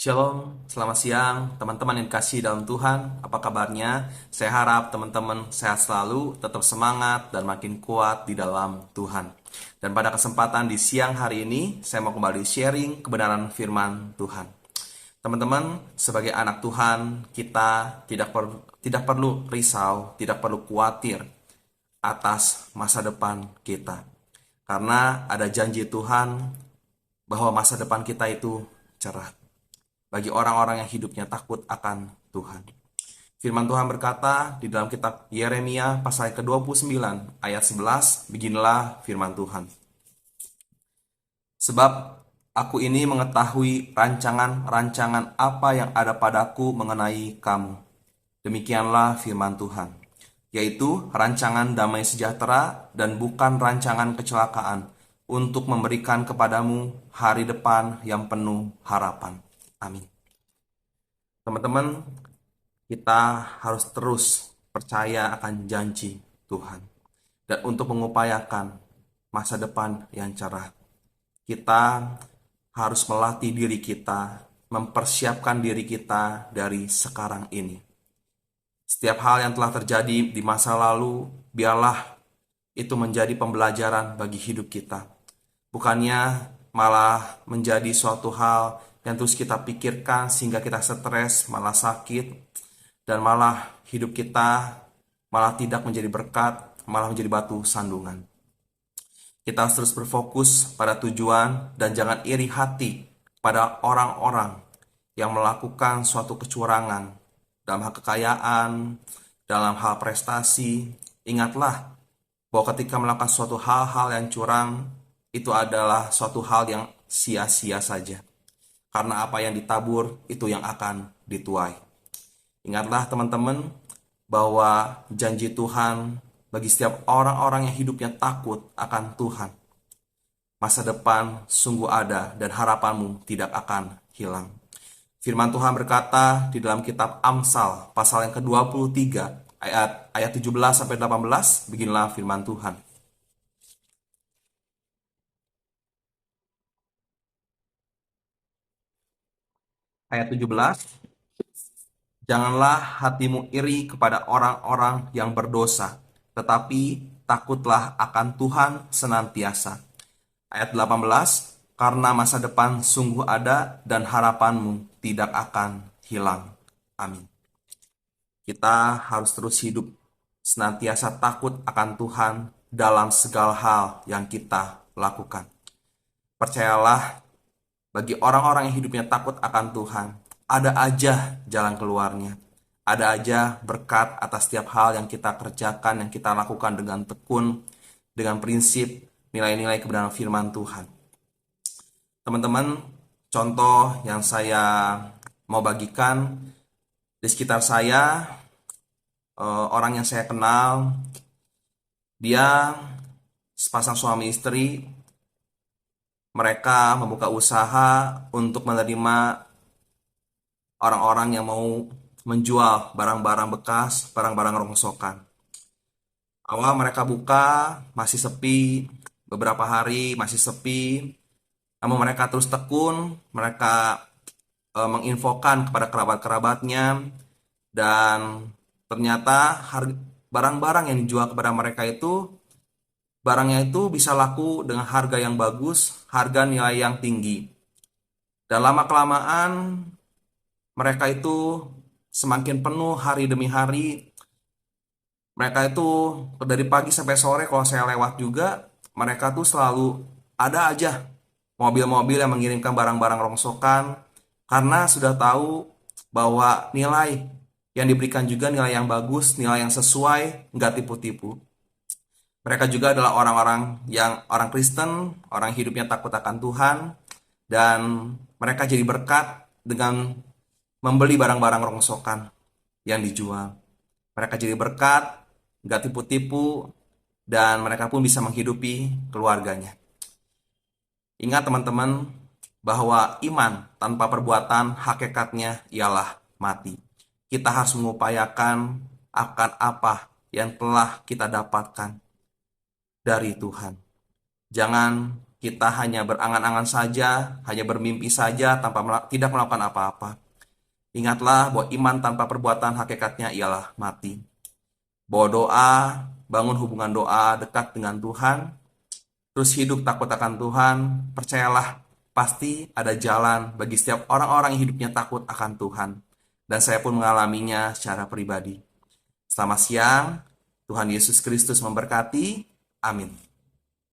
Shalom, selamat siang teman-teman yang dikasihi dalam Tuhan. Apa kabarnya? Saya harap teman-teman sehat selalu, tetap semangat, dan makin kuat di dalam Tuhan. Dan pada kesempatan di siang hari ini, saya mau kembali sharing kebenaran firman Tuhan. Teman-teman, sebagai anak Tuhan, kita tidak perlu risau, tidak perlu khawatir atas masa depan kita. Karena ada janji Tuhan bahwa masa depan kita itu cerah bagi orang-orang yang hidupnya takut akan Tuhan. Firman Tuhan berkata di dalam kitab Yeremia pasal ke-29 ayat 11, beginilah firman Tuhan. Sebab aku ini mengetahui rancangan-rancangan apa yang ada padaku mengenai kamu. Demikianlah firman Tuhan, yaitu rancangan damai sejahtera dan bukan rancangan kecelakaan, untuk memberikan kepadamu hari depan yang penuh harapan. Amin. Teman-teman, kita harus terus percaya akan janji Tuhan. Dan untuk mengupayakan masa depan yang cerah, kita harus melatih diri kita, mempersiapkan diri kita dari sekarang ini. Setiap hal yang telah terjadi di masa lalu, biarlah itu menjadi pembelajaran bagi hidup kita. Bukannya malah menjadi suatu hal yang terus kita pikirkan sehingga kita stres, malah sakit, dan malah hidup kita malah tidak menjadi berkat, malah menjadi batu sandungan. Kita harus terus berfokus pada tujuan dan jangan iri hati pada orang-orang yang melakukan suatu kecurangan dalam hal kekayaan, dalam hal prestasi. Ingatlah bahwa ketika melakukan suatu hal-hal yang curang, itu adalah suatu hal yang sia-sia saja. Karena apa yang ditabur, itu yang akan dituai. Ingatlah teman-teman, bahwa janji Tuhan bagi setiap orang-orang yang hidupnya takut akan Tuhan, masa depan sungguh ada dan harapanmu tidak akan hilang. Firman Tuhan berkata di dalam kitab Amsal pasal yang ke-23 ayat 17 sampai 18, beginilah firman Tuhan. Ayat 17, janganlah hatimu iri kepada orang-orang yang berdosa, tetapi takutlah akan Tuhan senantiasa. Ayat 18, karena masa depan sungguh ada dan harapanmu tidak akan hilang. Amin. Kita harus terus hidup senantiasa takut akan Tuhan dalam segala hal yang kita lakukan. Percayalah, bagi orang-orang yang hidupnya takut akan Tuhan, ada aja jalan keluarnya. Ada aja berkat atas setiap hal yang kita kerjakan, yang kita lakukan dengan tekun, dengan prinsip, nilai-nilai kebenaran firman Tuhan. Teman-teman, contoh yang saya mau bagikan di sekitar saya, orang yang saya kenal, dia sepasang suami istri, mereka membuka usaha untuk menerima orang-orang yang mau menjual barang-barang bekas, barang-barang rongsokan. Awal mereka buka, masih sepi, beberapa hari masih sepi, namun mereka terus tekun, mereka menginfokan kepada kerabat-kerabatnya, dan ternyata barang-barang yang dijual kepada mereka itu, barangnya itu bisa laku dengan harga yang bagus, harga nilai yang tinggi. Dan lama-kelamaan mereka itu semakin penuh hari demi hari. Mereka itu dari pagi sampai sore kalau saya lewat juga, mereka tuh selalu ada aja mobil-mobil yang mengirimkan barang-barang rongsokan, karena sudah tahu bahwa nilai yang diberikan juga nilai yang bagus, nilai yang sesuai, nggak tipu-tipu. Mereka juga adalah orang-orang yang orang Kristen, orang hidupnya takut akan Tuhan, dan mereka jadi berkat dengan membeli barang-barang rongsokan yang dijual. Mereka jadi berkat, nggak tipu-tipu, dan mereka pun bisa menghidupi keluarganya. Ingat teman-teman, bahwa iman tanpa perbuatan hakikatnya ialah mati. Kita harus mengupayakan akan apa yang telah kita dapatkan dari Tuhan. Jangan kita hanya berangan-angan saja, hanya bermimpi saja tanpa tidak melakukan apa-apa. Ingatlah bahwa iman tanpa perbuatan hakikatnya ialah mati. Bawa doa, bangun hubungan doa dekat dengan Tuhan, terus hidup takut akan Tuhan, percayalah pasti ada jalan bagi setiap orang-orang yang hidupnya takut akan Tuhan. Dan saya pun mengalaminya secara pribadi. Selamat siang, Tuhan Yesus Kristus memberkati. Amin.